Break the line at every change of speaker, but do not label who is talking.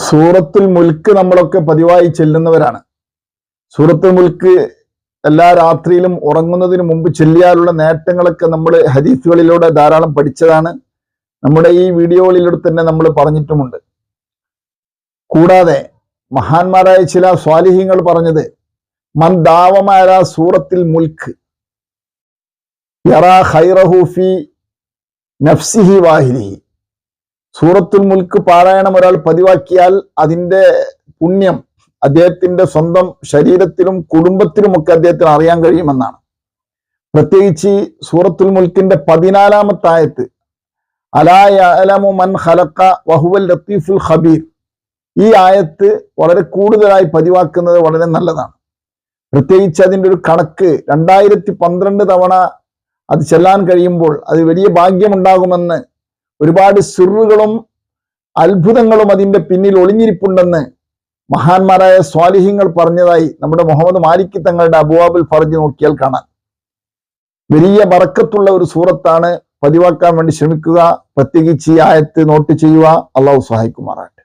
സൂറത്തുൽ മുൽക്ക് നമ്മളൊക്കെ പതിവായി ചെല്ലുന്നവരാണ്. സൂറത്തുൽ മുൽക്ക് എല്ലാ രാത്രിയിലും ഉറങ്ങുന്നതിന് മുമ്പ് ചെല്ലിയാലുള്ള നേട്ടങ്ങളൊക്കെ നമ്മൾ ഹദീസുകളിലൂടെ ധാരാളം പഠിച്ചതാണ്. നമ്മുടെ ഈ വീഡിയോകളിലൂടെ തന്നെ നമ്മൾ പറഞ്ഞിട്ടുമുണ്ട്. കൂടാതെ മഹാന്മാരായ ചില സ്വാലിഹീങ്ങൾ പറഞ്ഞത് മൻ ദാവമാര സൂറത്തിൽ മുൽക്ക് യറാ ഖൈറഹു ഫി നഫ്സിഹി വാഹിലിഹി. സൂറത്തുൽ മുൽക്ക് പാരായണം ഒരാൾ പതിവാക്കിയാൽ അതിൻ്റെ പുണ്യം അദ്ദേഹത്തിന്റെ സ്വന്തം ശരീരത്തിലും കുടുംബത്തിലുമൊക്കെ അദ്ദേഹത്തിന് അറിയാൻ കഴിയുമെന്നാണ്. പ്രത്യേകിച്ച് സൂറത്തുൽ മുൽക്കിന്റെ 14-ാമത്തെ ആയത്ത് അലാ യഅലമു മൻ ഖലഖ വഹുവൽ ലത്തീഫുൽ ഖബീർ, ഈ ആയത്ത് വളരെ കൂടുതലായി പതിവാക്കുന്നത് വളരെ നല്ലതാണ്. പ്രത്യേകിച്ച് അതിൻ്റെ ഒരു കണക്ക് 2012 തവണ അത് ചെല്ലാൻ കഴിയുമ്പോൾ അത് വലിയ ഭാഗ്യമുണ്ടാകുമെന്ന്, ഒരുപാട് സിറുകളും അത്ഭുതങ്ങളും അതിൻ്റെ പിന്നിൽ ഒളിഞ്ഞിരിപ്പുണ്ടെന്ന് മഹാന്മാരായ സ്വാലിഹീങ്ങൾ പറഞ്ഞതായി നമ്മുടെ മുഹമ്മദ് മാലിക് തങ്ങളുടെ അബ്വാബുൽ ഫർജ് നോക്കിയാൽ കാണാം. വലിയ ബറക്കത്തുള്ള ഒരു സൂറത്താണ്. പതിവാക്കാൻ വേണ്ടി ശ്രമിക്കുക. പ്രത്യേകിച്ച് ഈ ആയത്ത് നോട്ട് ചെയ്യുക. അള്ളാഹു സഹായിക്കുമാറാകട്ടെ.